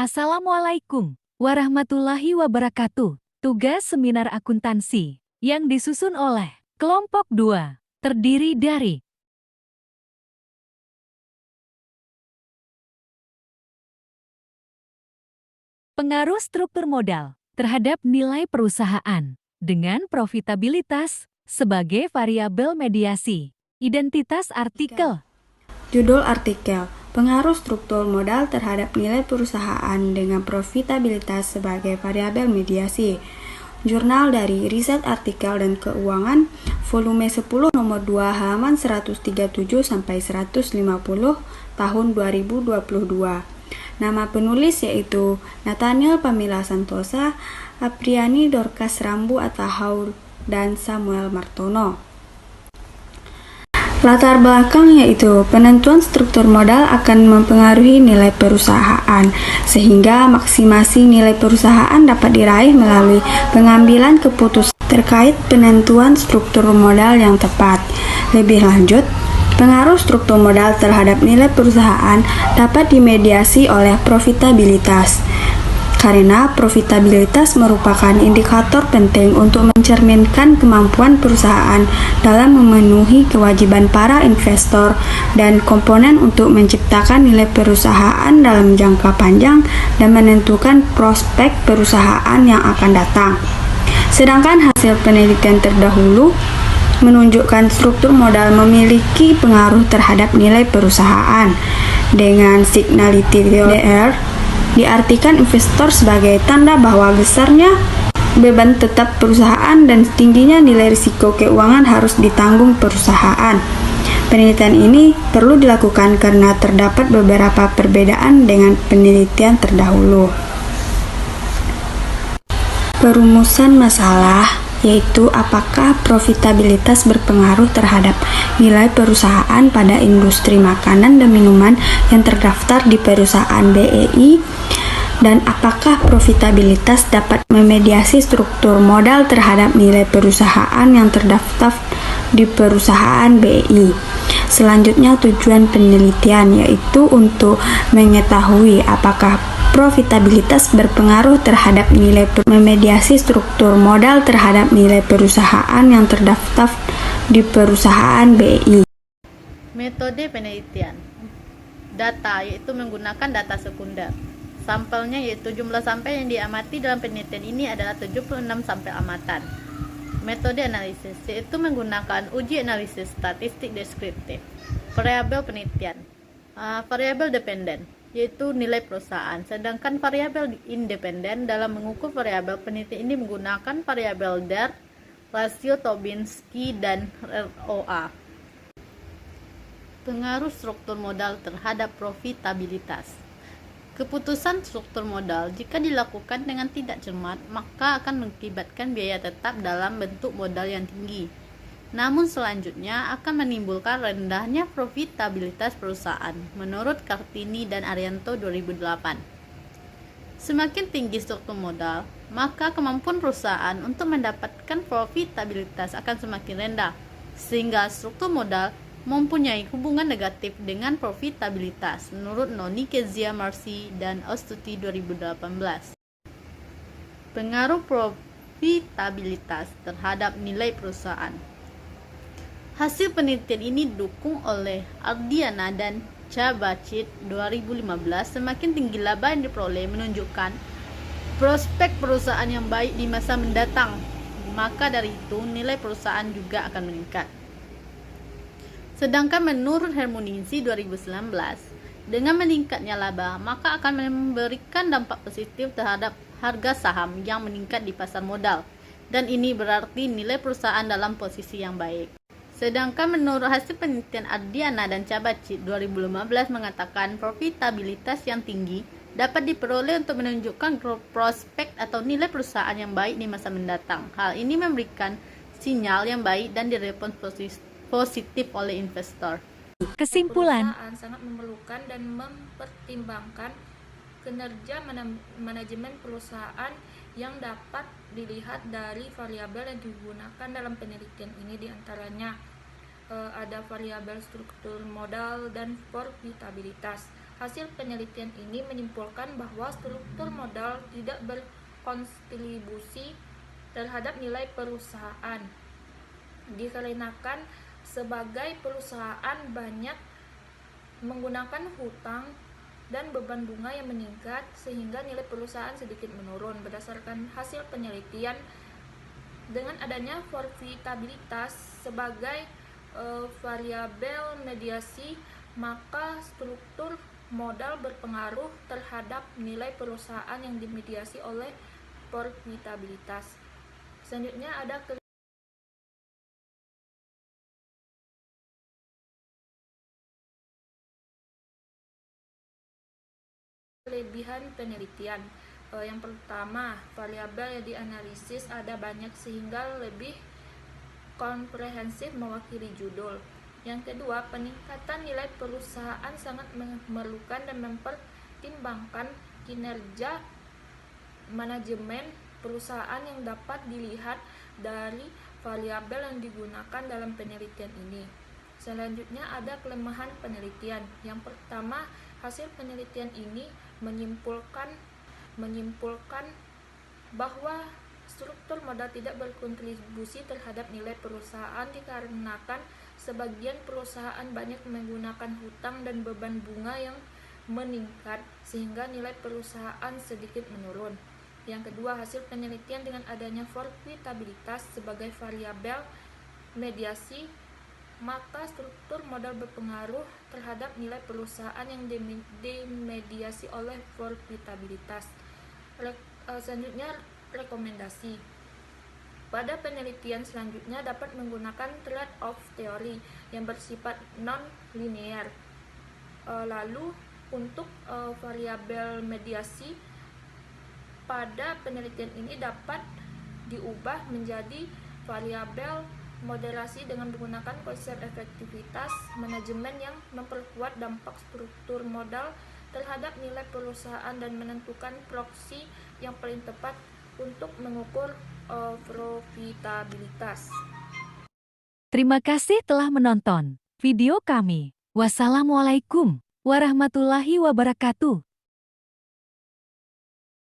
Assalamualaikum warahmatullahi wabarakatuh. Tugas seminar akuntansi yang disusun oleh kelompok 2 terdiri dari pengaruh struktur modal terhadap nilai perusahaan dengan profitabilitas sebagai variabel mediasi. Identitas artikel. Judul artikel, pengaruh struktur modal terhadap nilai perusahaan dengan profitabilitas sebagai variabel mediasi. Jurnal dari Riset Artikel dan Keuangan, volume 10 nomor 2 halaman 137 sampai 150 tahun 2022. Nama penulis yaitu Nathaniel Pamela Santosa, Apriani Dorcas Rambu Atahaur, dan Samuel Martono. Latar belakang yaitu penentuan struktur modal akan mempengaruhi nilai perusahaan, sehingga maksimasi nilai perusahaan dapat diraih melalui pengambilan keputusan terkait penentuan struktur modal yang tepat. Lebih lanjut, pengaruh struktur modal terhadap nilai perusahaan dapat dimediasi oleh profitabilitas. Karena profitabilitas merupakan indikator penting untuk mencerminkan kemampuan perusahaan dalam memenuhi kewajiban para investor dan komponen untuk menciptakan nilai perusahaan dalam jangka panjang dan menentukan prospek perusahaan yang akan datang. Sedangkan hasil penelitian terdahulu menunjukkan struktur modal memiliki pengaruh terhadap nilai perusahaan. Dengan signality there diartikan investor sebagai tanda bahwa besarnya beban tetap perusahaan dan tingginya nilai risiko keuangan harus ditanggung perusahaan. Penelitian ini perlu dilakukan karena terdapat beberapa perbedaan dengan penelitian terdahulu. Perumusan masalah yaitu apakah profitabilitas berpengaruh terhadap nilai perusahaan pada industri makanan dan minuman yang terdaftar di perusahaan BEI, dan apakah profitabilitas dapat memediasi struktur modal terhadap nilai perusahaan yang terdaftar di perusahaan BEI. Selanjutnya, tujuan penelitian yaitu untuk mengetahui apakah profitabilitas berpengaruh terhadap nilai memediasi struktur modal terhadap nilai perusahaan yang terdaftar di perusahaan BEI. Metode penelitian data yaitu menggunakan data sekunder. Sampelnya yaitu jumlah sampel yang diamati dalam penelitian ini adalah 76 sampel amatan. Metode analisis yaitu menggunakan uji analisis statistik deskriptif. Variabel penelitian, variabel dependen yaitu nilai perusahaan, sedangkan variabel independen dalam mengukur variabel penelitian ini menggunakan variabel DAR, rasio Tobinski, dan ROA. Pengaruh struktur modal terhadap profitabilitas. Keputusan struktur modal jika dilakukan dengan tidak cermat maka akan mengakibatkan biaya tetap dalam bentuk modal yang tinggi. Namun selanjutnya akan menimbulkan rendahnya profitabilitas perusahaan menurut Kartini dan Arianto 2008. Semakin tinggi struktur modal, maka kemampuan perusahaan untuk mendapatkan profitabilitas akan semakin rendah, sehingga struktur modal mempunyai hubungan negatif dengan profitabilitas menurut Noni, Kezia, Marcy, dan Ostuti 2018. Pengaruh profitabilitas terhadap nilai perusahaan. Hasil penelitian ini didukung oleh Ardiana dan Cabacit 2015. Semakin tinggi laba yang diperoleh menunjukkan prospek perusahaan yang baik di masa mendatang, maka dari itu nilai perusahaan juga akan meningkat. Sedangkan menurut Hermunisi 2019, dengan meningkatnya laba maka akan memberikan dampak positif terhadap harga saham yang meningkat di pasar modal, dan ini berarti nilai perusahaan dalam posisi yang baik. Sedangkan menurut hasil penelitian Ardiana dan Cabacit 2015 mengatakan profitabilitas yang tinggi dapat diperoleh untuk menunjukkan prospek atau nilai perusahaan yang baik di masa mendatang. Hal ini memberikan sinyal yang baik dan direspon positif oleh investor. Kesimpulan. Perusahaan sangat memerlukan dan mempertimbangkan kinerja manajemen perusahaan yang dapat dilihat dari variabel yang digunakan dalam penelitian ini, diantaranya ada variabel struktur modal dan profitabilitas. Hasil penelitian ini menyimpulkan bahwa struktur modal tidak berkontribusi terhadap nilai perusahaan, dikarenakan sebagai perusahaan banyak menggunakan hutang dan beban bunga yang meningkat sehingga nilai perusahaan sedikit menurun. Berdasarkan hasil penelitian, dengan adanya profitabilitas sebagai variabel mediasi, maka struktur modal berpengaruh terhadap nilai perusahaan yang dimediasi oleh profitabilitas. Selanjutnya ada kelebihan penelitian. Yang pertama, variabel yang dianalisis ada banyak sehingga lebih komprehensif mewakili judul. Yang kedua, peningkatan nilai perusahaan sangat memerlukan dan mempertimbangkan kinerja manajemen perusahaan yang dapat dilihat dari variabel yang digunakan dalam penelitian ini. Selanjutnya ada kelemahan penelitian. Yang pertama, hasil penelitian ini menyimpulkan bahwa struktur modal tidak berkontribusi terhadap nilai perusahaan dikarenakan sebagian perusahaan banyak menggunakan hutang dan beban bunga yang meningkat sehingga nilai perusahaan sedikit menurun. Yang kedua, hasil penelitian dengan adanya profitabilitas sebagai variabel mediasi, maka struktur modal berpengaruh terhadap nilai perusahaan yang dimediasi oleh profitabilitas. Selanjutnya, rekomendasi. Pada penelitian selanjutnya dapat menggunakan trade-off teori yang bersifat non-linear. Lalu untuk variabel mediasi pada penelitian ini dapat diubah menjadi variabel moderasi dengan menggunakan konsep efektivitas manajemen yang memperkuat dampak struktur modal terhadap nilai perusahaan dan menentukan proksi yang paling tepat untuk mengukur profitabilitas. Terima kasih telah menonton video kami. Wassalamualaikum warahmatullahi wabarakatuh.